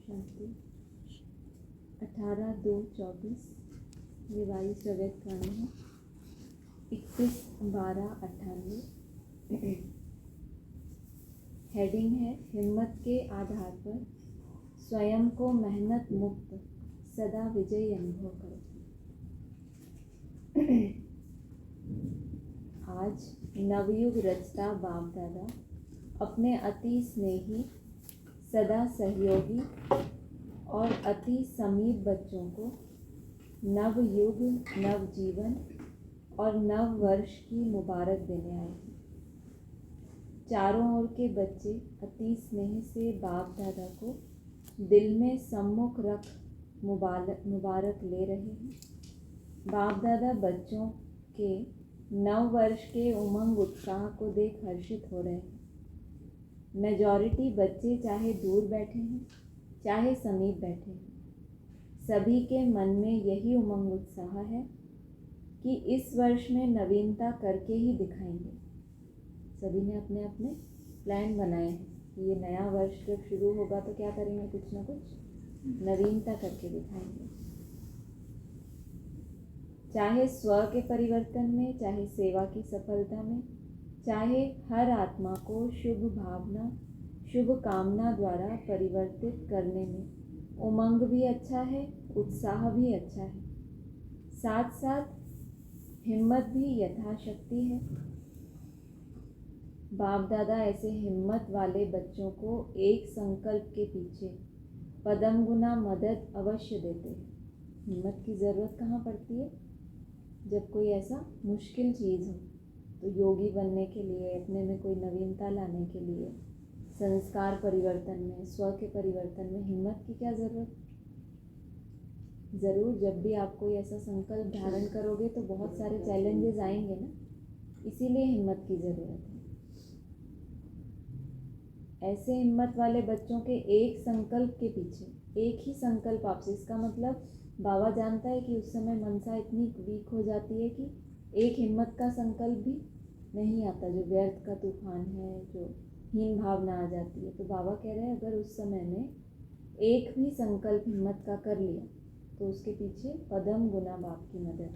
शांति 18/2/24 ये वायु स्रव्यत वाणी है। 21/12/98 हेडिंग है हिम्मत के आधार पर स्वयं को मेहनत मुक्त सदा विजयी अनुभव करो। आज नवयुग रचता बाप दादा अपने अति स्नेही सदा सहयोगी और अति समीप बच्चों को नव युग नव जीवन और नव वर्ष की मुबारक देने आए हैं। चारों ओर के बच्चे अति स्नेह से बाप दादा को दिल में सम्मुख रख मुबारक ले रहे हैं। बाप दादा बच्चों के नव वर्ष के उमंग उत्साह को देख हर्षित हो रहे हैं। मेजॉरिटी बच्चे चाहे दूर बैठे हैं चाहे समीप बैठे हैं, सभी के मन में यही उमंग उत्साह है कि इस वर्ष में नवीनता करके ही दिखाएंगे। सभी ने अपने अपने प्लान बनाए हैं कि ये नया वर्ष जब शुरू होगा तो क्या करेंगे, कुछ ना कुछ नवीनता करके दिखाएंगे। चाहे स्व के परिवर्तन में, चाहे सेवा की सफलता में, चाहे हर आत्मा को शुभ भावना शुभ कामना द्वारा परिवर्तित करने में उमंग भी अच्छा है, उत्साह भी अच्छा है, साथ साथ हिम्मत भी यथाशक्ति है। बाप दादा ऐसे हिम्मत वाले बच्चों को एक संकल्प के पीछे पदम गुना मदद अवश्य देते हैं। हिम्मत की ज़रूरत कहाँ पड़ती है? जब कोई ऐसा मुश्किल चीज़ हो, तो योगी बनने के लिए, अपने में कोई नवीनता लाने के लिए, संस्कार परिवर्तन में, स्व के परिवर्तन में हिम्मत की क्या ज़रूरत? ज़रूर जब भी आप कोई ऐसा संकल्प धारण करोगे तो बहुत सारे चैलेंजेस आएंगे ना, इसीलिए हिम्मत की ज़रूरत है। ऐसे हिम्मत वाले बच्चों के एक संकल्प के पीछे, एक ही संकल्प आपसे, इसका मतलब बाबा जानता है कि उस समय मनसा इतनी वीक हो जाती है कि एक हिम्मत का संकल्प भी नहीं आता, जो व्यर्थ का तूफान है, जो हीन भावना आ जाती है। तो बाबा कह रहे हैं अगर उस समय में एक भी संकल्प हिम्मत का कर लिया तो उसके पीछे पदम गुना बाप की मदद।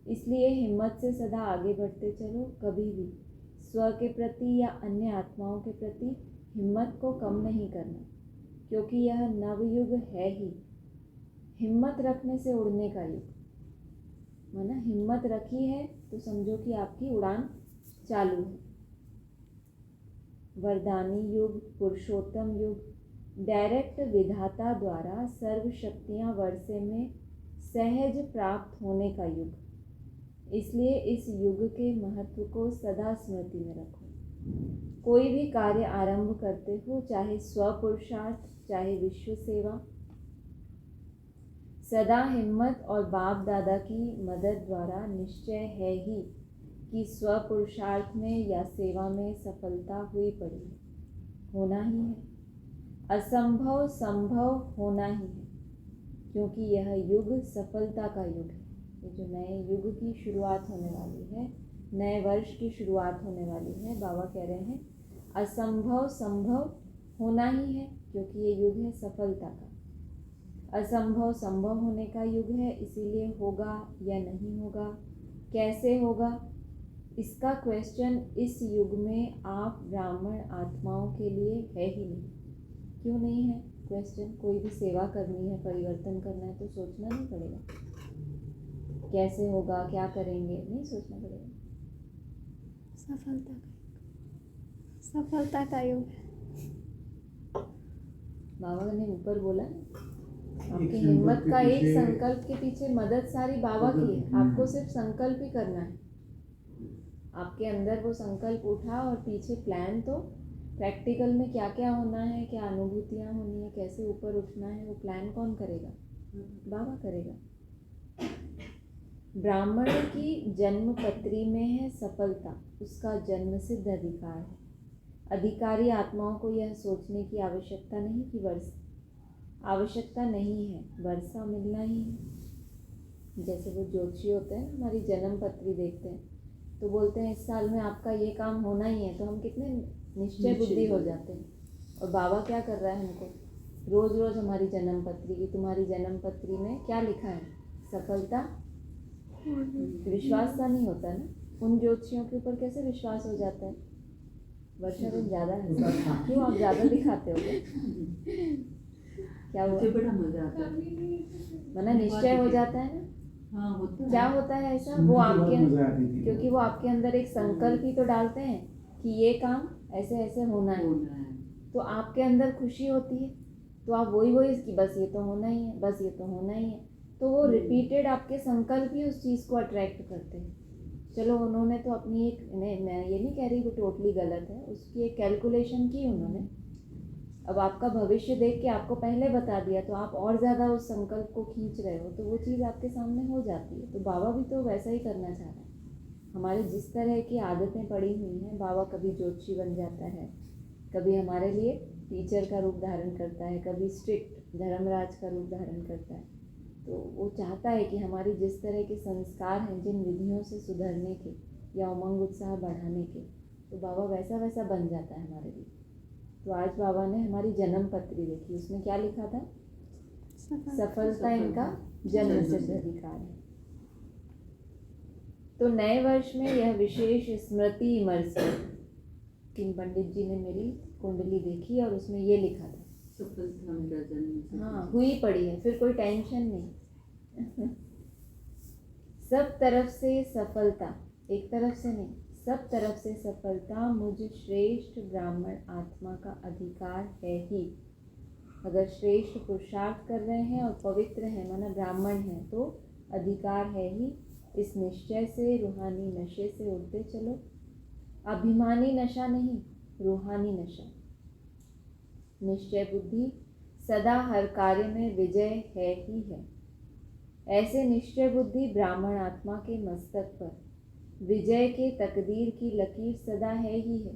इसलिए हिम्मत से सदा आगे बढ़ते चलो। कभी भी स्व के प्रति या अन्य आत्माओं के प्रति हिम्मत को कम नहीं करना, क्योंकि यह नवयुग है ही हिम्मत रखने से उड़ने का युग। माना हिम्मत रखी है तो समझो कि आपकी उड़ान चालू है। वरदानी युग, पुरुषोत्तम युग, डायरेक्ट विधाता द्वारा सर्व शक्तियाँ वर्षे में सहज प्राप्त होने का युग। इसलिए इस युग के महत्व को सदा स्मृति में रखो। कोई भी कार्य आरंभ करते हो, चाहे स्व पुरुषार्थ चाहे विश्व सेवा, सदा हिम्मत और बाप दादा की मदद द्वारा निश्चय है ही कि स्व पुरुषार्थ में या सेवा में सफलता हुई पड़ी है, होना ही है। असंभव संभव होना ही है, क्योंकि यह युग सफलता का युग है। ये जो नए युग की शुरुआत होने वाली है, नए वर्ष की शुरुआत होने वाली है, बाबा कह रहे हैं असंभव संभव होना ही है, क्योंकि ये युग है सफलता का। असंभव संभव होने का युग है, इसीलिए होगा या नहीं होगा, कैसे होगा, इसका क्वेश्चन इस युग में आप ब्राह्मण आत्माओं के लिए है ही नहीं। क्यों नहीं है क्वेश्चन? कोई भी सेवा करनी है, परिवर्तन करना है तो सोचना नहीं पड़ेगा कैसे होगा, क्या करेंगे, नहीं सोचना पड़ेगा। सफलता का युग है। बाबा ने ऊपर बोला आपकी हिम्मत का एक संकल्प के पीछे मदद सारी बाबा की है, आपको सिर्फ संकल्प ही करना है। आपके अंदर वो संकल्प उठा और पीछे प्लान तो प्रैक्टिकल में क्या क्या होना है, क्या अनुभूतियाँ होनी है, कैसे ऊपर उठना है, वो प्लान कौन करेगा? बाबा करेगा। ब्राह्मण की जन्म पत्री में है सफलता, उसका जन्म सिद्ध अधिकार है। अधिकारी आत्माओं को यह सोचने की आवश्यकता नहीं कि आवश्यकता नहीं है, वर्षा मिलना ही है। जैसे वो ज्योतिषी होते हैं, हमारी जन्म पत्री देखते हैं तो बोलते हैं इस साल में आपका ये काम होना ही है, तो हम कितने निश्चय बुद्धि हो जाते हैं। और बाबा क्या कर रहा है हमको? रोज़ रोज़ हमारी जन्म पत्री की, तुम्हारी जन्म पत्री में क्या लिखा है? सफलता। विश्वास सा नहीं होता ना, उन ज्योतिषियों के ऊपर कैसे विश्वास हो जाता है? वर्षा दिन ज़्यादा है, क्यों आप ज़्यादा दिखाते हो क्या हुआ? बड़ा मजा आता है, मना निश्चय हो जाता है ना। हाँ होता है। क्या होता है ऐसा? वो आपके, क्योंकि वो आपके अंदर एक संकल्प ही तो डालते हैं कि ये काम ऐसे ऐसे होना है, तो आपके अंदर खुशी होती है, तो आप वही वही कि बस ये तो होना ही है, बस ये तो होना ही है, तो वो रिपीटेड आपके संकल्प ही उस चीज़ को अट्रैक्ट करते हैं। चलो उन्होंने तो अपनी एक, मैं ये नहीं कह रही वो टोटली गलत है, उसकी एक कैलकुलेशन की उन्होंने। अब आपका भविष्य देख के आपको पहले बता दिया, तो आप और ज़्यादा उस संकल्प को खींच रहे हो, तो वो चीज़ आपके सामने हो जाती है। तो बाबा भी तो वैसा ही करना चाह रहा है। हमारे जिस तरह की आदतें पड़ी हुई हैं, बाबा कभी ज्योतिषी बन जाता है, कभी हमारे लिए टीचर का रूप धारण करता है, कभी स्ट्रिक्ट धर्मराज का रूप धारण करता है। तो वो चाहता है कि हमारी जिस तरह के संस्कार हैं, जिन विधियों से सुधरने के या उमंग उत्साह बढ़ाने के, तो बाबा वैसा वैसा बन जाता है हमारे लिए। तो आज बाबा ने हमारी जन्म पत्री देखी, उसमें क्या लिखा था? सफलता इनका जन्म सिद्ध अधिकार है। तो नए वर्ष में यह विशेष स्मृति इमर्ज हुई। किंग पंडित जी ने मेरी कुंडली देखी और उसमें ये लिखा था, सफलता मेरा जन्म। हाँ, हुई पड़ी है, फिर कोई टेंशन नहीं। सब तरफ से सफलता, एक तरफ से नहीं, सब तरफ से सफलता मुझ श्रेष्ठ ब्राह्मण आत्मा का अधिकार है ही। अगर श्रेष्ठ पुरुषार्थ कर रहे हैं और पवित्र हैं, माना ब्राह्मण हैं, तो अधिकार है ही। इस निश्चय से रूहानी नशे से उड़ते चलो। अभिमानी नशा नहीं, रूहानी नशा। निश्चय बुद्धि सदा हर कार्य में विजय है ही है। ऐसे निश्चय बुद्धि ब्राह्मण आत्मा के मस्तक पर विजय के तकदीर की लकीर सदा है ही है।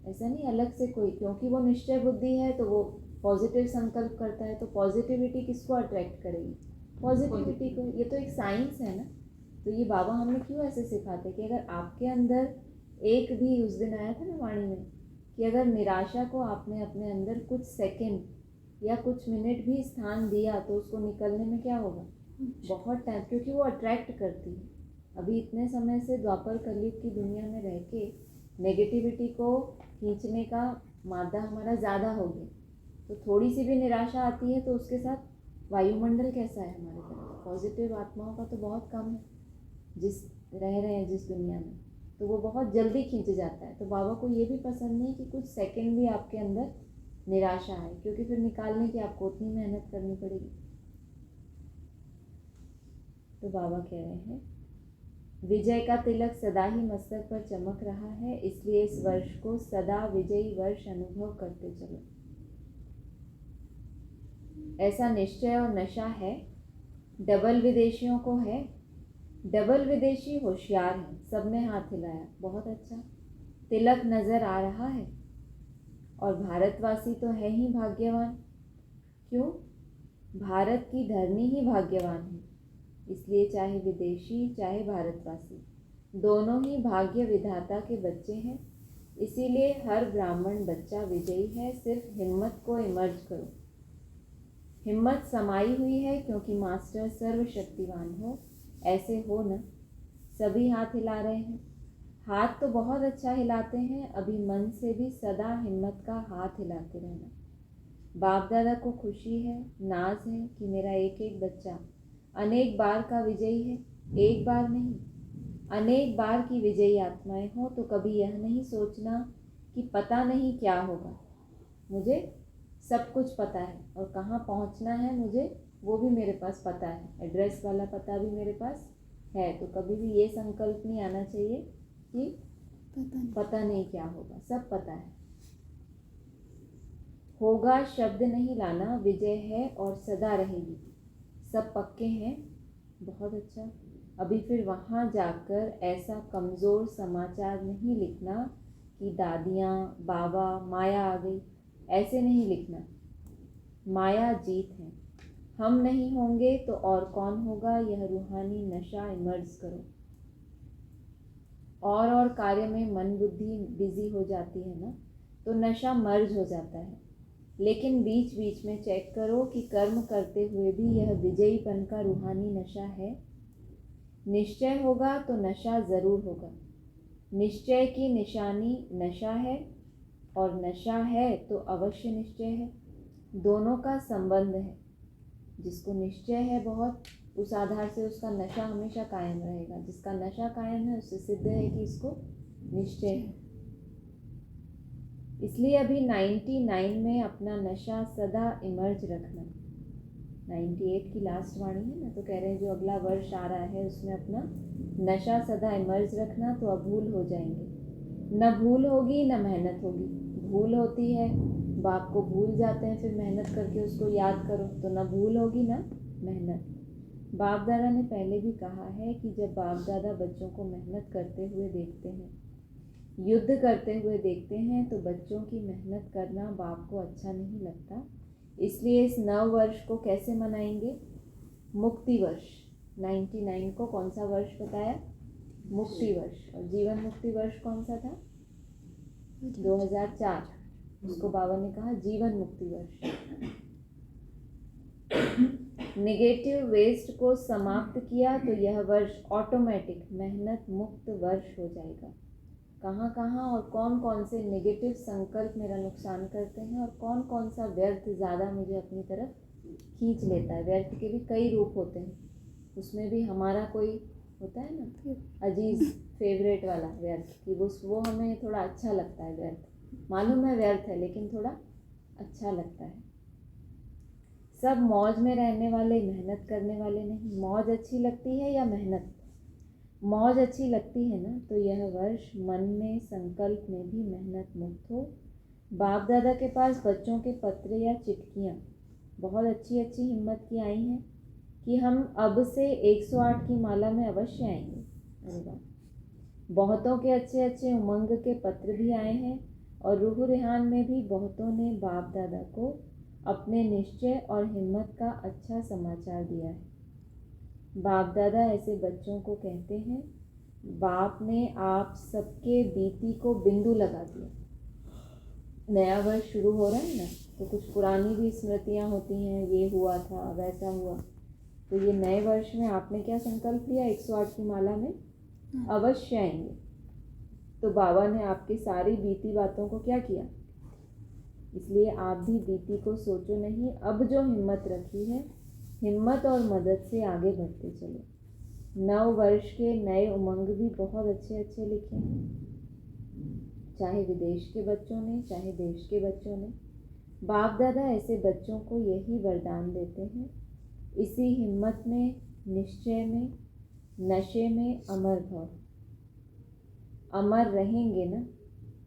ऐसा नहीं अलग से कोई, क्योंकि वो निश्चय बुद्धि है तो वो पॉजिटिव संकल्प करता है, तो पॉजिटिविटी किसको अट्रैक्ट करेगी? पॉजिटिविटी को। ये तो एक साइंस है ना। तो ये बाबा हमें क्यों ऐसे सिखाते कि अगर आपके अंदर एक भी, उस दिन आया था ना वाणी में, कि अगर निराशा को आपने अपने अंदर कुछ सेकंड या कुछ मिनट भी स्थान दिया, तो उसको निकलने में क्या होगा? बहुत टाइम, क्योंकि वो अट्रैक्ट करती है। अभी इतने समय से द्वापर कलयुग की दुनिया में रह के नेगेटिविटी को खींचने का मादा हमारा ज़्यादा हो गया, तो थोड़ी सी भी निराशा आती है तो उसके साथ वायुमंडल कैसा है हमारे तरफ? पॉजिटिव आत्माओं का तो बहुत कम है जिस रह रहे हैं जिस दुनिया में, तो वो बहुत जल्दी खींच जाता है। तो बाबा को ये भी पसंद नहीं कि कुछ सेकंड भी आपके अंदर निराशा है, क्योंकि फिर निकालने की आपको उतनी मेहनत करनी पड़ेगी। तो बाबा कह रहे हैं, विजय का तिलक सदा ही मस्तक पर चमक रहा है, इसलिए इस वर्ष को सदा विजयी वर्ष अनुभव करते चलो। ऐसा निश्चय और नशा है। डबल विदेशियों को है, डबल विदेशी होशियार है। सबने हाथ हिलाया, बहुत अच्छा। तिलक नजर आ रहा है, और भारतवासी तो है ही भाग्यवान। क्यों? भारत की धरनी ही भाग्यवान है, इसलिए चाहे विदेशी चाहे भारतवासी, दोनों ही भाग्य विधाता के बच्चे हैं। इसीलिए हर ब्राह्मण बच्चा विजयी है। सिर्फ हिम्मत को इमर्ज करो। हिम्मत समाई हुई है, क्योंकि मास्टर सर्वशक्तिवान हो। ऐसे हो न। सभी हाथ हिला रहे हैं। हाथ तो बहुत अच्छा हिलाते हैं, अभी मन से भी सदा हिम्मत का हाथ हिलाते रहना। बाप दादा को खुशी है, नाज है कि मेरा एक एक बच्चा अनेक बार का विजयी है। एक बार नहीं, अनेक बार की विजयी आत्माएं हो, तो कभी यह नहीं सोचना कि पता नहीं क्या होगा। मुझे सब कुछ पता है, और कहाँ पहुँचना है मुझे वो भी मेरे पास पता है। एड्रेस वाला पता भी मेरे पास है। तो कभी भी ये संकल्प नहीं आना चाहिए कि पता नहीं क्या होगा, सब पता है। होगा शब्द नहीं लाना, विजय है और सदा रहेगी। सब पक्के हैं, बहुत अच्छा। अभी फिर वहाँ जाकर ऐसा कमज़ोर समाचार नहीं लिखना कि दादियाँ बाबा माया आ गई, ऐसे नहीं लिखना। माया जीत है, हम नहीं होंगे तो और कौन होगा? यह रूहानी नशा इमर्ज करो। और कार्य में मन बुद्धि बिजी हो जाती है ना, तो नशा मर्ज हो जाता है। लेकिन बीच बीच में चेक करो कि कर्म करते हुए भी यह विजयीपन का रूहानी नशा है। निश्चय होगा तो नशा ज़रूर होगा। निश्चय की निशानी नशा है और नशा है तो अवश्य निश्चय है। दोनों का संबंध है। जिसको निश्चय है बहुत, उस आधार से उसका नशा हमेशा कायम रहेगा। जिसका नशा कायम है उससे सिद्ध है कि इसको निश्चय है। इसलिए अभी 99 में अपना नशा सदा इमर्ज रखना। 98 की लास्ट वाणी है ना, तो कह रहे हैं जो अगला वर्ष आ रहा है उसमें अपना नशा सदा इमर्ज रखना, तो अभूल हो जाएंगे। न भूल होगी न मेहनत होगी। भूल होती है, बाप को भूल जाते हैं, फिर मेहनत करके उसको याद करो, तो न भूल होगी न मेहनत। बाप दादा ने पहले भी कहा है कि जब बाप दादा बच्चों को मेहनत करते हुए देखते हैं, युद्ध करते हुए देखते हैं, तो बच्चों की मेहनत करना बाप को अच्छा नहीं लगता। इसलिए इस नव वर्ष को कैसे मनाएंगे? मुक्ति वर्ष। 99 को कौन सा वर्ष बताया? मुक्ति वर्ष। और जीवन मुक्ति वर्ष कौन सा था? 2004। उसको बाबा ने कहा जीवन मुक्ति वर्ष। नेगेटिव वेस्ट को समाप्त किया तो यह वर्ष ऑटोमेटिक मेहनत मुक्त वर्ष हो जाएगा। कहाँ कहाँ और कौन कौन से नेगेटिव संकल्प मेरा नुकसान करते हैं और कौन कौन सा व्यर्थ ज़्यादा मुझे अपनी तरफ खींच लेता है। व्यर्थ के भी कई रूप होते हैं, उसमें भी हमारा कोई होता है ना अजीज फेवरेट वाला व्यर्थ, कि वो हमें थोड़ा अच्छा लगता है। व्यर्थ मालूम है व्यर्थ है, लेकिन थोड़ा अच्छा लगता है। सब मौज में रहने वाले, मेहनत करने वाले नहीं। मौज अच्छी लगती है या मेहनत? मौज अच्छी लगती है ना, तो यह वर्ष मन में संकल्प में भी मेहनत मुक्त हो। बाप दादा के पास बच्चों के पत्र या चिट्ठियाँ बहुत अच्छी अच्छी हिम्मत की आई हैं कि हम अब से 108 की माला में अवश्य आएंगे। अरे वाह! बहुतों के अच्छे अच्छे उमंग के पत्र भी आए हैं और रूह रिहान में भी बहुतों ने बाप दादा को अपने निश्चय और हिम्मत का अच्छा समाचार दिया है। बाप दादा ऐसे बच्चों को कहते हैं, बाप ने आप सबके बीती को बिंदु लगा दिया। नया वर्ष शुरू हो रहा है ना, तो कुछ पुरानी भी स्मृतियाँ होती हैं, ये हुआ था, वैसा हुआ। तो ये नए वर्ष में आपने क्या संकल्प लिया? 108 की माला में अवश्य आएंगे। तो बाबा ने आपकी सारी बीती बातों को क्या किया? इसलिए आप भी बीती को सोचो नहीं, अब जो हिम्मत रखी है, हिम्मत और मदद से आगे बढ़ते चलो। नव वर्ष के नए उमंग भी बहुत अच्छे अच्छे लिखे हैं, चाहे विदेश के बच्चों ने, चाहे देश के बच्चों ने। बाप दादा ऐसे बच्चों को यही वरदान देते हैं, इसी हिम्मत में, निश्चय में, नशे में अमर भव। अमर रहेंगे ना?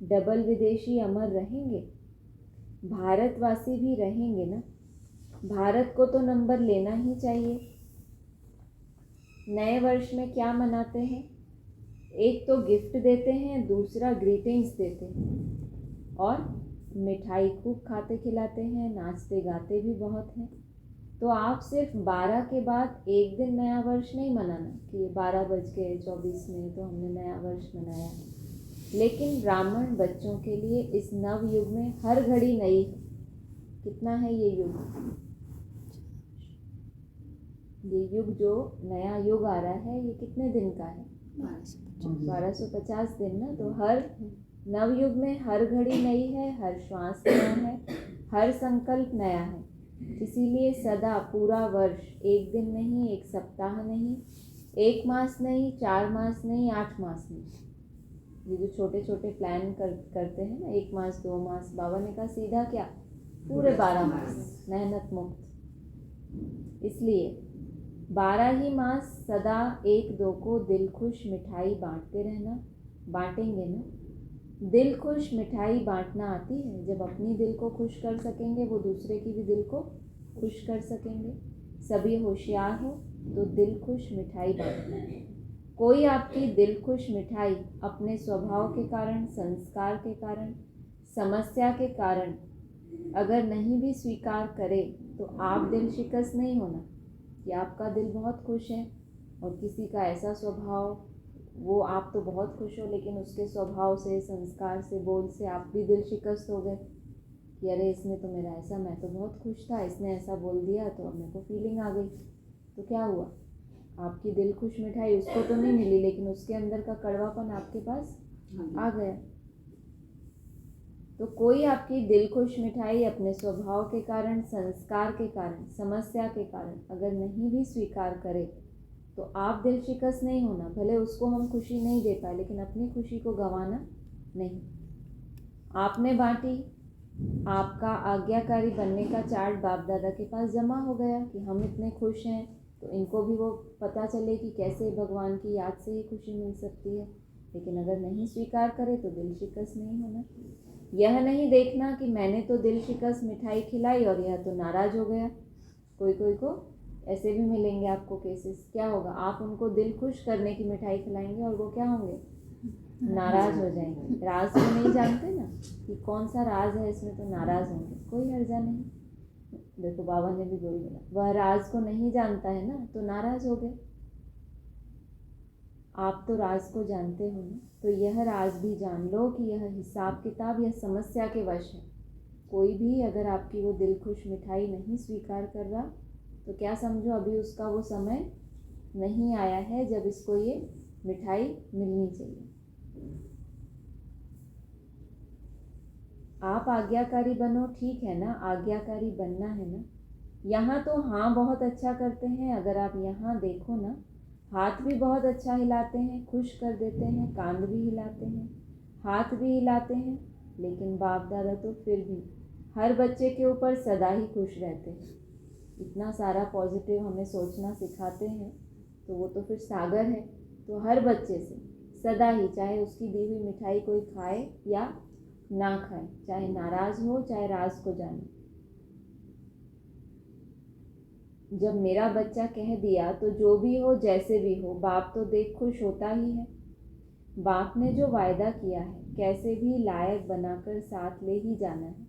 डबल विदेशी अमर रहेंगे, भारतवासी भी रहेंगे ना? भारत को तो नंबर लेना ही चाहिए। नए वर्ष में क्या मनाते हैं? एक तो गिफ्ट देते हैं, दूसरा ग्रीटिंग्स देते हैं और मिठाई खूब खाते खिलाते हैं, नाचते गाते भी बहुत हैं। तो आप सिर्फ 12 के बाद एक दिन नया वर्ष नहीं मनाना कि 12:24 में तो हमने नया वर्ष मनाया, लेकिन ब्राह्मण बच्चों के लिए इस नव युग में हर घड़ी नई है। कितना है ये युग? ये युग जो नया युग आ रहा है, ये कितने दिन का है? 1250 दिन ना। तो हर नवयुग में हर घड़ी नई है, हर श्वास नया है, हर संकल्प नया है। इसीलिए सदा पूरा वर्ष, एक दिन नहीं, एक सप्ताह नहीं, 1 मास नहीं, 4 मास नहीं, 8 मास नहीं। ये जो छोटे छोटे प्लान करते हैं ना, 1 मास 2 मास, बाबा ने कहा सीधा क्या? पूरे 12 मास मेहनत मुक्त। इसलिए 12 ही मास सदा 1-2 को दिल खुश मिठाई बांटते रहना। बांटेंगे ना? दिल खुश मिठाई बांटना आती है। जब अपनी दिल को खुश कर सकेंगे, वो दूसरे की भी दिल को खुश कर सकेंगे। सभी होशियार हो तो दिल खुश मिठाई बांटना। कोई आपकी दिल खुश मिठाई अपने स्वभाव के कारण, संस्कार के कारण, समस्या के कारण अगर नहीं भी स्वीकार करे, तो आप दिल शिकस्त नहीं होना कि आपका दिल बहुत खुश है और किसी का ऐसा स्वभाव, वो आप तो बहुत खुश हो लेकिन उसके स्वभाव से, संस्कार से, बोल से आप भी दिल शिकस्त हो गए कि कि अरे इसने तो मेरा ऐसा, मैं तो बहुत खुश था, इसने ऐसा बोल दिया तो अब मेरे को फीलिंग आ गई। तो क्या हुआ, आपकी दिल खुश मिठाई उसको तो नहीं मिली, लेकिन उसके अंदर का कड़वापन आपके पास आ गया। तो कोई आपकी दिल खुश मिठाई अपने स्वभाव के कारण, संस्कार के कारण, समस्या के कारण अगर नहीं भी स्वीकार करे तो आप दिल शिकस्त नहीं होना। भले उसको हम खुशी नहीं दे पाए, लेकिन अपनी खुशी को गंवाना नहीं। आपने बांटी, आपका आज्ञाकारी बनने का चार्ट बाप दादा के पास जमा हो गया कि हम इतने खुश हैं, तो इनको भी वो पता चले कि कैसे भगवान की याद से ही खुशी मिल सकती है। लेकिन अगर नहीं स्वीकार करे तो दिल शिकस्त नहीं होना। यह नहीं देखना कि मैंने तो दिल शिकस्त मिठाई खिलाई और यह तो नाराज़ हो गया। कोई को ऐसे भी मिलेंगे आपको केसेस। क्या होगा, आप उनको दिल खुश करने की मिठाई खिलाएंगे और वो क्या होंगे, नाराज़ हो जाएंगे। राज को नहीं जानते ना कि कौन सा राज है, इसमें तो नाराज़ होंगे। कोई हर्जा नहीं। देखो बाबा ने भी वही बोला, वह राज को नहीं जानता है ना तो नाराज़ हो गए। आप तो राज को जानते हो ना, तो यह राज भी जान लो कि यह हिसाब किताब या समस्या के वश है। कोई भी अगर आपकी वो दिल खुश मिठाई नहीं स्वीकार कर रहा तो क्या समझो, अभी उसका वो समय नहीं आया है जब इसको ये मिठाई मिलनी चाहिए। आप आज्ञाकारी बनो, ठीक है ना, आज्ञाकारी बनना है ना। यहाँ तो हाँ बहुत अच्छा करते हैं, अगर आप यहाँ देखो ना, हाथ भी बहुत अच्छा हिलाते हैं, खुश कर देते हैं, कांध भी हिलाते हैं, हाथ भी हिलाते हैं, लेकिन बाप दादा तो फिर भी हर बच्चे के ऊपर सदा ही खुश रहते हैं। इतना सारा पॉजिटिव हमें सोचना सिखाते हैं, तो वो तो फिर सागर है। तो हर बच्चे से सदा ही, चाहे उसकी दी हुई मिठाई कोई खाए या ना खाए, चाहे नाराज़ हो चाहे राज को जाने, जब मेरा बच्चा कह दिया तो जो भी हो जैसे भी हो, बाप तो देख खुश होता ही है। बाप ने जो वायदा किया है कैसे भी लायक बनाकर साथ ले ही जाना है,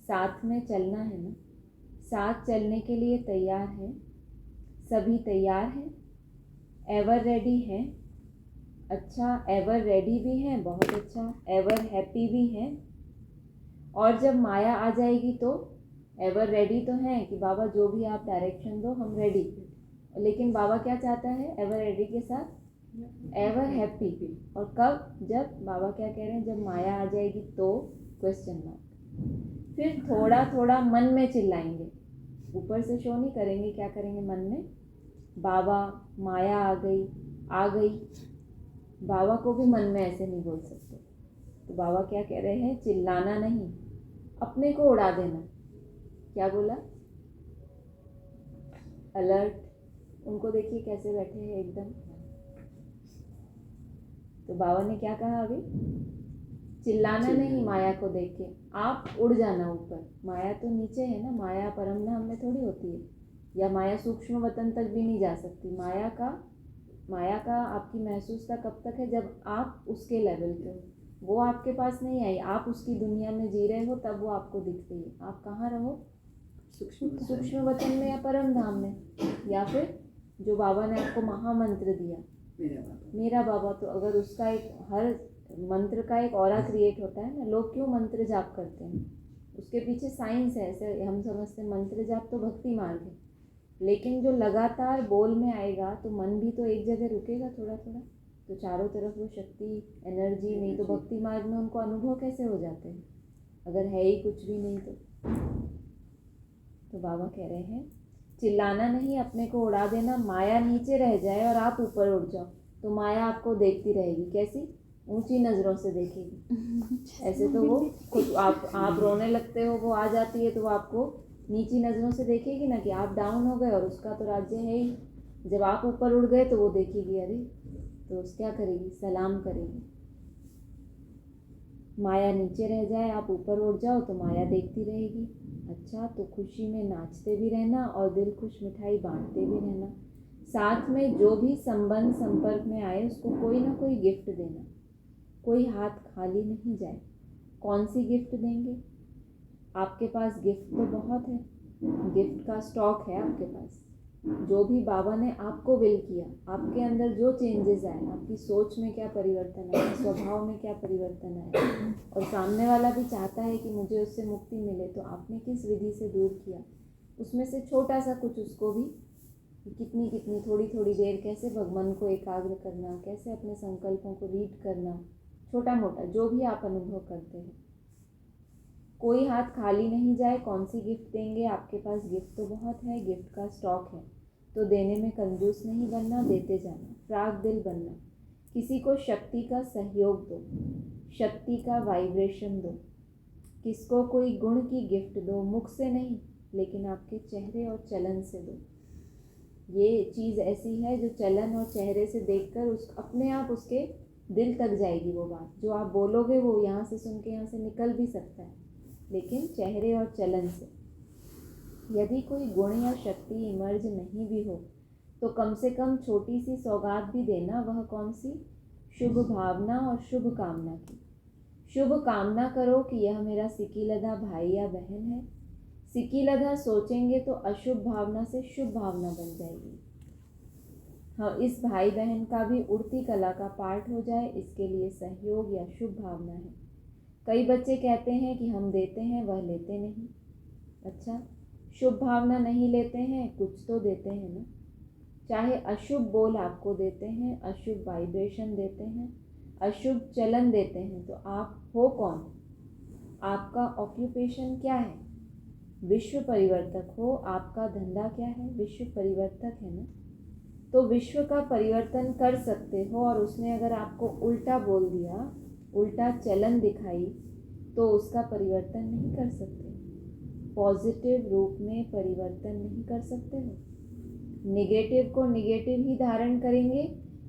साथ में चलना है ना। साथ चलने के लिए तैयार है, सभी तैयार हैं, एवर रेडी हैं। अच्छा, एवर रेडी भी हैं, बहुत अच्छा, एवर हैप्पी भी हैं। और जब माया आ जाएगी तो एवर रेडी तो हैं कि बाबा जो भी आप डायरेक्शन दो हम रेडी। लेकिन बाबा क्या चाहता है एवर रेडी के साथ एवर हैप्पी। और कब, जब बाबा क्या कह रहे हैं, जब माया आ जाएगी तो क्वेश्चन मार्क। फिर थोड़ा थोड़ा मन में चिल्लाएंगे, ऊपर से शो नहीं करेंगे। क्या करेंगे मन में, बाबा माया आ गई आ गई। बाबा को भी मन में ऐसे नहीं बोल सकते। तो बाबा क्या कह रहे हैं, चिल्लाना नहीं, अपने को उड़ा देना। क्या बोला, अलर्ट। उनको देखिए कैसे बैठे हैं एकदम। तो बाबा ने क्या कहा अभी, चिल्लाना नहीं, माया को देख के आप उड़ जाना ऊपर। माया तो नीचे है ना, माया परम धाम में थोड़ी होती है, या माया सूक्ष्म वतन तक भी नहीं जा सकती। माया का आपकी महसूसता कब तक है, जब आप उसके लेवल पे हो। वो आपके पास नहीं आई, आप उसकी दुनिया में जी रहे हो, तब वो आपको दिख रही है। आप कहाँ रहो, सूक्ष्म वतन में या परम धाम में, या फिर जो बाबा ने आपको महामंत्र दिया मेरा बाबा। तो अगर उसका एक, हर मंत्र का एक ऑरा क्रिएट होता है ना। लोग क्यों मंत्र जाप करते हैं, उसके पीछे साइंस है। ऐसे हम समझते हैं मंत्र जाप तो भक्ति मार्ग है, लेकिन जो लगातार बोल में आएगा तो मन भी तो एक जगह रुकेगा थोड़ा थोड़ा, तो चारों तरफ वो शक्ति एनर्जी, नहीं तो भक्ति मार्ग में उनको अनुभव कैसे हो जाते हैं अगर है ही कुछ भी नहीं तो बाबा कह रहे हैं चिल्लाना नहीं, अपने को उड़ा देना। माया नीचे रह जाए और आप ऊपर उड़ जाओ तो माया आपको देखती रहेगी। कैसी, ऊंची नज़रों से देखेगी। ऐसे तो वो खुद आप रोने लगते हो, वो आ जाती है तो वो आपको नीची नज़रों से देखेगी ना कि आप डाउन हो गए, और उसका तो राज्य है ही। जब आप ऊपर उड़ गए तो वो देखेगी, अरे, तो क्या करेगी, सलाम करेगी। माया नीचे रह जाए, आप ऊपर उड़ जाओ तो माया देखती रहेगी। अच्छा, तो खुशी में नाचते भी रहना और दिल खुश मिठाई बांटते भी रहना। साथ में जो भी संबंध संपर्क में आए उसको कोई ना कोई गिफ्ट देना। कोई हाथ खाली नहीं जाए। कौन सी गिफ्ट देंगे, आपके पास गिफ्ट तो बहुत है, गिफ्ट का स्टॉक है आपके पास। जो भी बाबा ने आपको विल किया, आपके अंदर जो चेंजेस आए, आपकी सोच में क्या परिवर्तन आया, स्वभाव में क्या परिवर्तन आया, और सामने वाला भी चाहता है कि मुझे उससे मुक्ति मिले, तो आपने किस विधि से दूर किया, उसमें से छोटा सा कुछ उसको भी कितनी कितनी थोड़ी थोड़ी देर कैसे भगवान को एकाग्र करना, कैसे अपने संकल्पों को रीड करना, छोटा मोटा जो भी आप अनुभव करते हैं। कोई हाथ खाली नहीं जाए। कौन सी गिफ्ट देंगे? आपके पास गिफ्ट तो बहुत है, गिफ्ट का स्टॉक है, तो देने में कंजूस नहीं बनना, देते जाना, प्राग दिल बनना। किसी को शक्ति का सहयोग दो, शक्ति का वाइब्रेशन दो, किसको कोई गुण की गिफ्ट दो, मुख से नहीं लेकिन आपके चेहरे और चलन से दो। ये चीज़ ऐसी है जो चलन और चेहरे से देखकर उस अपने आप उसके दिल तक जाएगी। वो बात जो आप बोलोगे वो यहाँ से सुन के यहाँ से निकल भी सकता है, लेकिन चेहरे और चलन से। यदि कोई गुण या शक्ति इमर्ज नहीं भी हो तो कम से कम छोटी सी सौगात भी देना। वह कौन सी? शुभ भावना और शुभ कामना की। शुभ कामना करो कि यह मेरा सिकीलधा भाई या बहन है। सिकीलधा सोचेंगे तो अशुभ भावना से शुभ भावना बन जाएगी। हाँ, इस भाई बहन का भी उड़ती कला का पार्ट हो जाए, इसके लिए सहयोग या शुभ भावना है। कई बच्चे कहते हैं कि हम देते हैं, वह लेते नहीं। अच्छा, शुभ भावना नहीं लेते हैं, कुछ तो देते हैं ना। चाहे अशुभ बोल आपको देते हैं, अशुभ वाइब्रेशन देते हैं, अशुभ चलन देते हैं, तो आप हो कौन? आपका ऑक्यूपेशन क्या है? विश्व परिवर्तक हो। आपका धंधा क्या है? विश्व परिवर्तक है ना। तो विश्व का परिवर्तन कर सकते हो, और उसने अगर आपको उल्टा बोल दिया, उल्टा चलन दिखाई, तो उसका परिवर्तन नहीं कर सकते। पॉजिटिव रूप में परिवर्तन नहीं कर सकते हो। नेगेटिव को नेगेटिव ही धारण करेंगे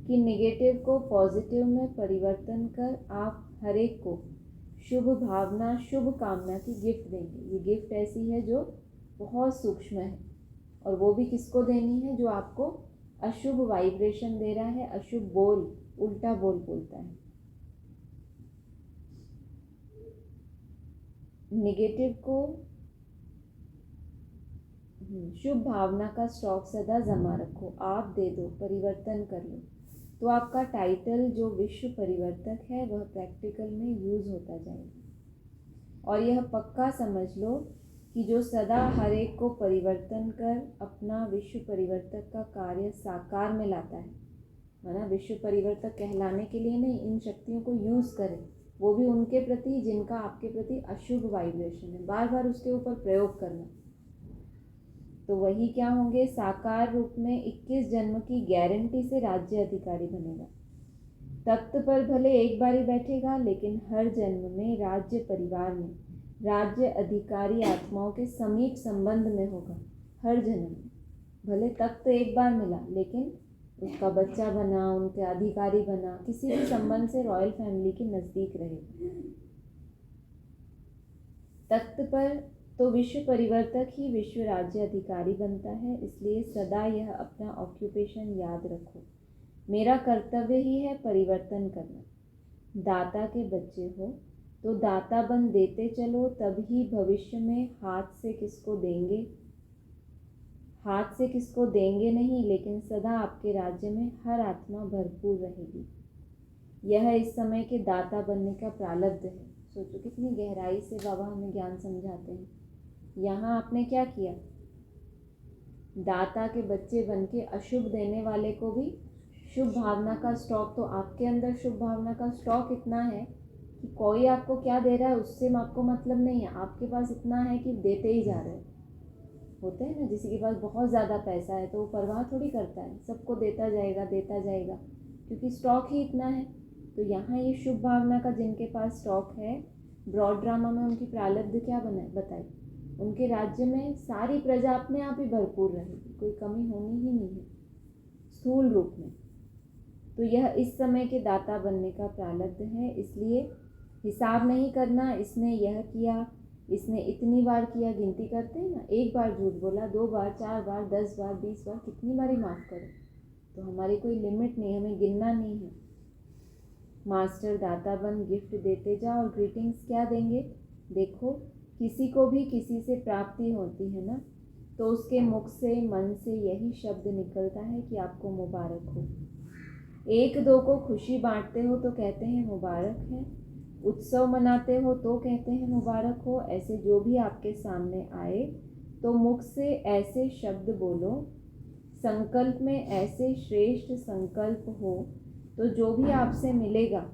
कि नेगेटिव को पॉजिटिव में परिवर्तन कर आप हर एक को शुभ भावना, शुभ कामना की गिफ्ट देंगे। ये गिफ्ट ऐसी है जो बहुत सूक्ष्म है, और वो भी किसको देनी है? जो आपको अशुभ वाइब्रेशन दे रहा है, अशुभ बोल, उल्टा बोल बोलता है। नेगेटिव को शुभ भावना का स्टॉक सदा जमा रखो। आप दे दो, परिवर्तन कर लो, तो आपका टाइटल जो विश्व परिवर्तक है वह प्रैक्टिकल में यूज़ होता जाएगा। और यह पक्का समझ लो कि जो सदा हर एक को परिवर्तन कर अपना विश्व परिवर्तक का कार्य साकार में लाता है, माना विश्व परिवर्तक कहलाने के लिए नहीं, इन शक्तियों को यूज़ करें, वो भी उनके प्रति जिनका आपके प्रति अशुभ वाइब्रेशन है, बार बार उसके ऊपर प्रयोग करना। तो वही क्या होंगे? साकार रूप में 21 जन्म की गारंटी से राज्य अधिकारी बनेगा। तख्त पर भले एक बारी बैठेगा, लेकिन हर जन्म में राज्य परिवार में राज्य अधिकारी आत्माओं के समीप संबंध में होगा। हर जन्म में भले तख्त एक बार मिला, लेकिन उसका बच्चा बना, उनके अधिकारी बना, किसी भी संबंध से रॉयल फैमिली के नज़दीक रहेगा। तख्त पर तो विश्व परिवर्तक ही विश्व राज्य अधिकारी बनता है। इसलिए सदा यह अपना ऑक्यूपेशन याद रखो, मेरा कर्तव्य ही है परिवर्तन करना। दाता के बच्चे हो तो दाता बन देते चलो, तभी भविष्य में हाथ से किसको देंगे, हाथ से किसको देंगे नहीं, लेकिन सदा आपके राज्य में हर आत्मा भरपूर रहेगी। यह इस समय के दाता बनने का प्रारब्ध है। सोचो कितनी गहराई से बाबा हमें ज्ञान समझाते हैं। यहाँ आपने क्या किया? दाता के बच्चे बन के अशुभ देने वाले को भी शुभ भावना का स्टॉक, तो आपके अंदर शुभ भावना का स्टॉक इतना है कि कोई आपको क्या दे रहा है उससे आपको मतलब नहीं है, आपके पास इतना है कि देते ही जा रहे हैं। होते हैं ना, किसी के पास बहुत ज़्यादा पैसा है तो वो परवाह थोड़ी करता है, सबको देता जाएगा देता जाएगा, क्योंकि स्टॉक ही इतना है। तो यहाँ ये शुभ भावना का जिनके पास स्टॉक है, ब्रॉड ड्रामा में उनकी प्रारब्ध क्या बताई? उनके राज्य में सारी प्रजा अपने आप ही भरपूर रहेगी, कोई कमी होनी ही नहीं है स्थूल रूप में। तो यह इस समय के दाता बनने का प्रारब्ध है। इसलिए हिसाब नहीं करना, इसने यह किया, इसने इतनी बार किया, गिनती करते हैं ना, एक बार झूठ बोला, 2 बार, 4 बार, 10 बार, 20 बार, कितनी बारी माफ़ करो। तो हमारी कोई लिमिट नहीं, हमें गिनना नहीं है। मास्टर दाता बन गिफ्ट देते जाओ। और ग्रीटिंग्स क्या देंगे? देखो, किसी को भी किसी से प्राप्ति होती है ना, तो उसके मुख से, मन से यही शब्द निकलता है कि आपको मुबारक हो। एक दो को खुशी बांटते हो तो कहते हैं मुबारक है, उत्सव मनाते हो तो कहते हैं मुबारक हो। ऐसे जो भी आपके सामने आए तो मुख से ऐसे शब्द बोलो, संकल्प में ऐसे श्रेष्ठ संकल्प हो, तो जो भी आपसे मिलेगा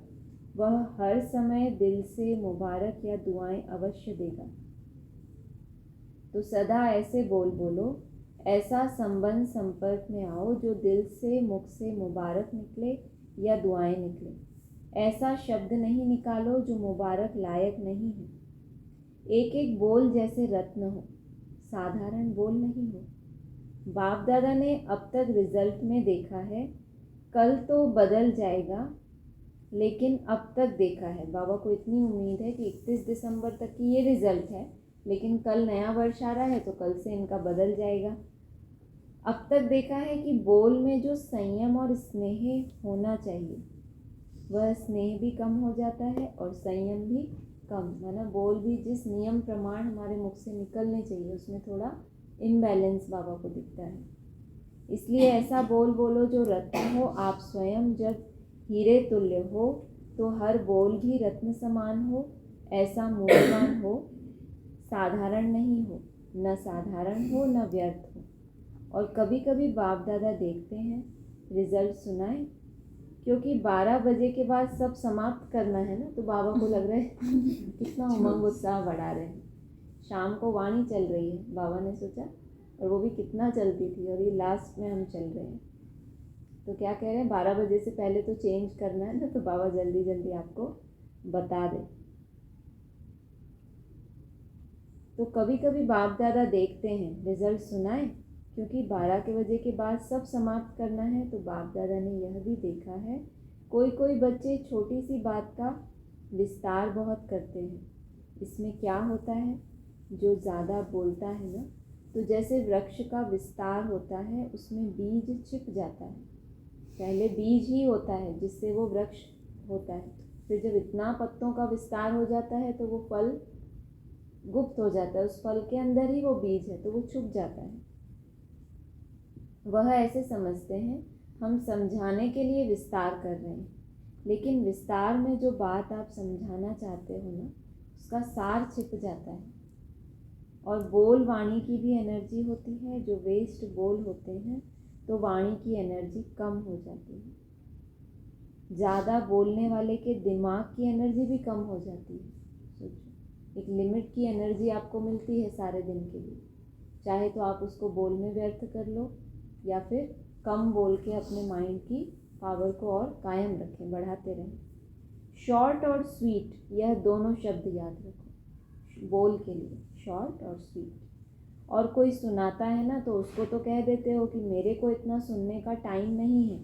वह हर समय दिल से मुबारक या दुआएं अवश्य देगा। तो सदा ऐसे बोलो, ऐसा संबंध संपर्क में आओ जो दिल से, मुख से मुबारक निकले या दुआएं निकले। ऐसा शब्द नहीं निकालो जो मुबारक लायक नहीं है। एक एक बोल जैसे रत्न हो, साधारण बोल नहीं हो। बाप दादा ने अब तक रिजल्ट में देखा है, कल तो बदल जाएगा, लेकिन अब तक देखा है। बाबा को इतनी उम्मीद है कि 31 दिसंबर तक की ये रिजल्ट है, लेकिन कल नया वर्ष आ रहा है तो कल से इनका बदल जाएगा। अब तक देखा है कि बोल में जो संयम और स्नेह होना चाहिए वह स्नेह भी कम हो जाता है और संयम भी कम, माना बोल भी जिस नियम प्रमाण हमारे मुख से निकलने चाहिए उसमें थोड़ा इम्बैलेंस बाबा को दिखता है। इसलिए ऐसा बोल बोलो जो रत्न हो। आप स्वयं जब हीरे तुल्य हो तो हर बोल भी रत्न समान हो, ऐसा मूल्यवान हो, साधारण नहीं हो, न साधारण हो न व्यर्थ हो। और कभी कभी बाप दादा देखते हैं रिजल्ट सुनाए, क्योंकि 12 बजे के बाद सब समाप्त करना है ना, तो बाबा को लग रहा है कितना उमंग उत्साह बढ़ा रहे हैं। शाम को वाणी चल रही है, बाबा ने सोचा, और वो भी कितना चलती थी, और ये लास्ट में हम चल रहे हैं। तो क्या कह रहे हैं, 12 बजे से पहले तो चेंज करना है ना, तो बाबा जल्दी जल्दी आपको बता दे। तो कभी कभी बाप दादा देखते हैं रिजल्ट सुनाए, क्योंकि 12 के बजे के बाद सब समाप्त करना है। तो बाप दादा ने यह भी देखा है, कोई कोई बच्चे छोटी सी बात का विस्तार बहुत करते हैं। इसमें क्या होता है, जो ज़्यादा बोलता है ना, तो जैसे वृक्ष का विस्तार होता है उसमें बीज छिप जाता है। पहले बीज ही होता है जिससे वो वृक्ष होता है, फिर जब इतना पत्तों का विस्तार हो जाता है तो वो फल गुप्त हो जाता है, उस फल के अंदर ही वो बीज है तो वो छुप जाता है। वह ऐसे समझते हैं हम समझाने के लिए विस्तार कर रहे हैं, लेकिन विस्तार में जो बात आप समझाना चाहते हो ना, उसका सार छिप जाता है। और बोल वाणी की भी एनर्जी होती है, जो वेस्ट बोल होते हैं तो वाणी की एनर्जी कम हो जाती है। ज़्यादा बोलने वाले के दिमाग की एनर्जी भी कम हो जाती है। सोचो, एक लिमिट की एनर्जी आपको मिलती है सारे दिन के लिए, चाहे तो आप उसको बोल में व्यर्थ कर लो या फिर कम बोल के अपने माइंड की पावर को और कायम रखें, बढ़ाते रहें। शॉर्ट और स्वीट, यह दोनों शब्द याद रखो बोल के लिए, शॉर्ट और स्वीट। और कोई सुनाता है ना, तो उसको तो कह देते हो कि मेरे को इतना सुनने का टाइम नहीं है,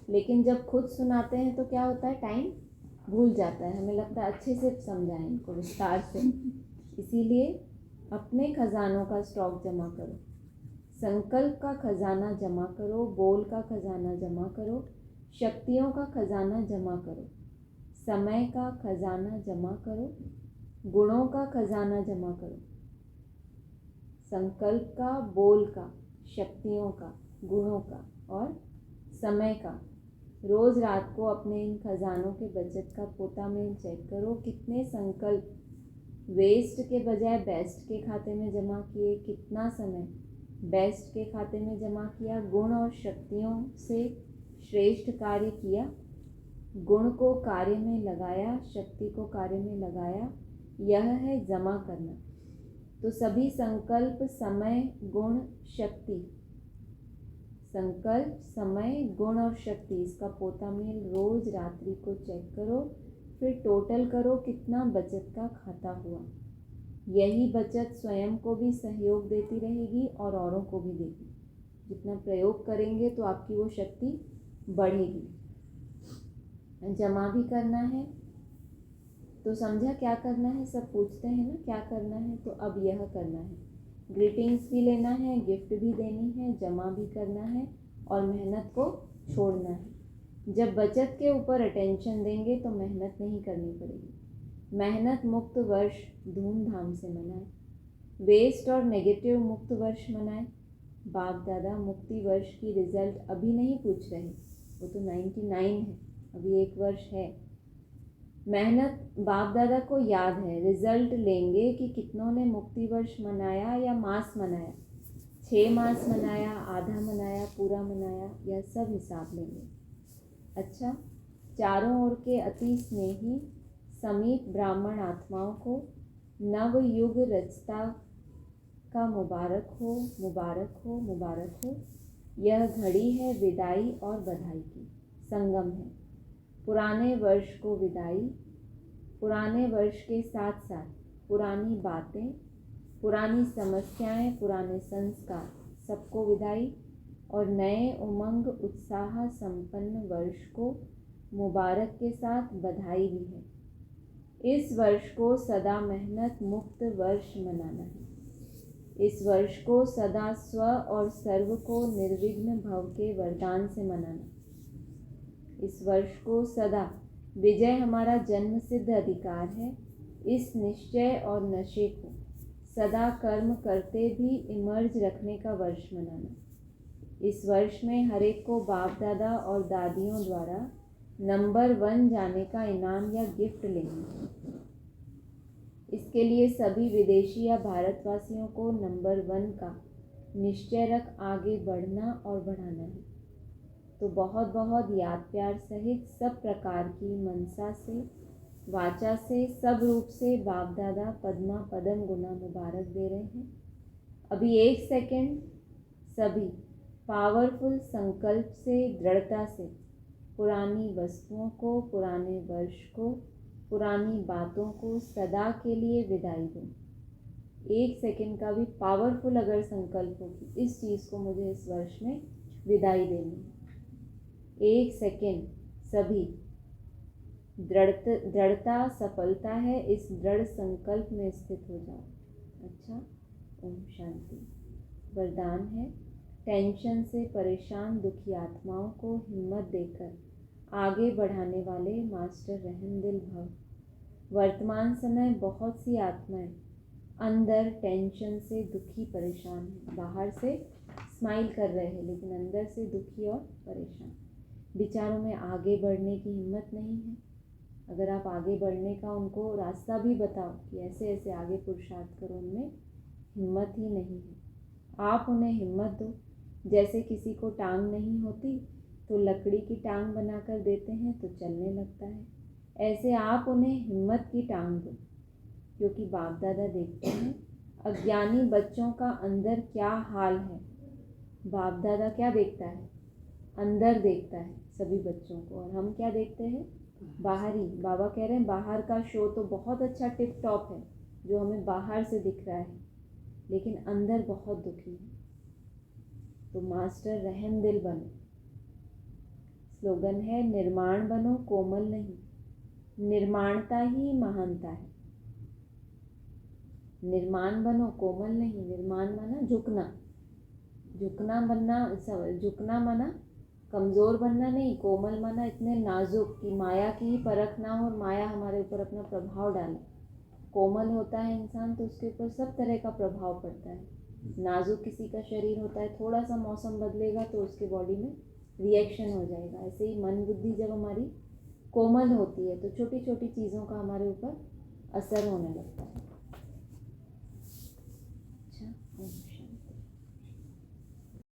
लेकिन जब खुद सुनाते हैं तो क्या होता है, टाइम भूल जाता है, हमें लगता है अच्छे से समझाएं इनको विस्तार से। इसीलिए अपने खजानों का स्टॉक जमा करो, संकल्प का खजाना जमा करो, बोल का खजाना जमा करो, शक्तियों का खजाना जमा करो, समय का खजाना जमा करो, गुणों का खजाना जमा करो। संकल्प का, बोल का, शक्तियों का, गुणों का और समय का। रोज़ रात को अपने इन खजानों के बचत का पोता में चेक करो, कितने संकल्प वेस्ट के बजाय बेस्ट के खाते में जमा किए, कितना समय बेस्ट के खाते में जमा किया, गुण और शक्तियों से श्रेष्ठ कार्य किया, गुण को कार्य में लगाया, शक्ति को कार्य में लगाया, यह है जमा करना। तो सभी संकल्प, समय, गुण, शक्ति, संकल्प, समय, गुण और शक्ति, इसका पोता मेल रोज रात्रि को चेक करो, फिर टोटल करो कितना बचत का खाता हुआ। यही बचत स्वयं को भी सहयोग देती रहेगी और औरों को भी देगी। जितना प्रयोग करेंगे तो आपकी वो शक्ति बढ़ेगी। जमा भी करना है तो समझा क्या करना है, सब पूछते हैं ना क्या करना है, तो अब यह करना है, ग्रीटिंग्स भी लेना है, गिफ्ट भी देनी है, जमा भी करना है और मेहनत को छोड़ना है। जब बचत के ऊपर अटेंशन देंगे तो मेहनत नहीं करनी पड़ेगी। मेहनत मुक्त वर्ष धूमधाम से मनाएं, वेस्ट और नेगेटिव मुक्त वर्ष मनाएं। बाप दादा मुक्ति वर्ष की रिजल्ट अभी नहीं पूछ रहे, वो तो 99 है, अभी 1 वर्ष है। मेहनत बाप दादा को याद है, रिजल्ट लेंगे कि कितनों ने मुक्ति वर्ष मनाया या मास मनाया, 6 मास मनाया, आधा मनाया, पूरा मनाया, यह सब हिसाब लेंगे। अच्छा, चारों ओर के अति स्नेही समीप ब्राह्मण आत्माओं को नव युग रचता का मुबारक हो, मुबारक हो, मुबारक हो। यह घड़ी है विदाई और बधाई की, संगम है। पुराने वर्ष को विदाई, पुराने वर्ष के साथ साथ पुरानी बातें, पुरानी समस्याएं, पुराने संस्कार, सबको विदाई और नए उमंग उत्साह संपन्न वर्ष को मुबारक के साथ बधाई भी है। इस वर्ष को सदा मेहनत मुक्त वर्ष मनाना है। इस वर्ष को सदा स्व और सर्व को निर्विघ्न भव के वरदान से मनाना। इस वर्ष को सदा विजय हमारा जन्म सिद्ध अधिकार है, इस निश्चय और नशे को सदा कर्म करते भी इमर्ज रखने का वर्ष मनाना। इस वर्ष में हर एक को बाप दादा और दादियों द्वारा नंबर 1 जाने का इनाम या गिफ्ट लेंगे। इसके लिए सभी विदेशी या भारतवासियों को नंबर 1 का निश्चय रख आगे बढ़ना और बढ़ाना है। तो बहुत बहुत याद प्यार सहित सब प्रकार की मनसा से, वाचा से, सब रूप से बाप दादा पद्मा पदम गुना मुबारक दे रहे हैं। अभी 1 सेकेंड सभी पावरफुल संकल्प से, दृढ़ता से पुरानी वस्तुओं को, पुराने वर्ष को, पुरानी बातों को सदा के लिए विदाई दो। 1 सेकेंड का भी पावरफुल अगर संकल्प हो कि इस चीज़ को मुझे इस वर्ष में विदाई देनी है, 1 सेकेंड सभी दृढ़ता सफलता है, इस दृढ़ संकल्प में स्थित हो जाओ। अच्छा, ओम शांति। वरदान है, टेंशन से परेशान दुखी आत्माओं को हिम्मत देकर आगे बढ़ाने वाले मास्टर रहमदिल भव। वर्तमान समय बहुत सी आत्माएं अंदर टेंशन से दुखी परेशान हैं, बाहर से स्माइल कर रहे हैं लेकिन अंदर से दुखी और परेशान। विचारों में आगे बढ़ने की हिम्मत नहीं है। अगर आप आगे बढ़ने का उनको रास्ता भी बताओ कि ऐसे ऐसे आगे पुरुषार्थ करो, उनमें हिम्मत ही नहीं है। आप उन्हें हिम्मत दो। जैसे किसी को टांग नहीं होती तो लकड़ी की टांग बनाकर देते हैं तो चलने लगता है, ऐसे आप उन्हें हिम्मत की टांग दो। क्योंकि बाप दादा देखते हैं अज्ञानी बच्चों का अंदर क्या हाल है। बाप दादा क्या देखता है? अंदर देखता है सभी बच्चों को, और हम क्या देखते हैं? बाहरी। बाबा कह रहे हैं बाहर का शो तो बहुत अच्छा टिप टॉप है जो हमें बाहर से दिख रहा है, लेकिन अंदर बहुत दुखी है। तो मास्टर रहम दिल बनो। स्लोगन है, निर्माण बनो कोमल नहीं, निर्माणता ही महानता है। निर्माण बनो कोमल नहीं, निर्माण माना झुकना, झुकना बनना, झुकना माना कमज़ोर बनना नहीं, कोमल माना इतने नाजुक कि माया की ही परख ना हो और माया हमारे ऊपर अपना प्रभाव डाले। कोमल होता है इंसान तो उसके ऊपर सब तरह का प्रभाव पड़ता है। नाजुक किसी का शरीर होता है, थोड़ा सा मौसम बदलेगा तो उसके बॉडी में रिएक्शन हो जाएगा। ऐसे ही मन बुद्धि जब हमारी कोमल होती है तो छोटी छोटी चीज़ों का हमारे ऊपर असर होने लगता है।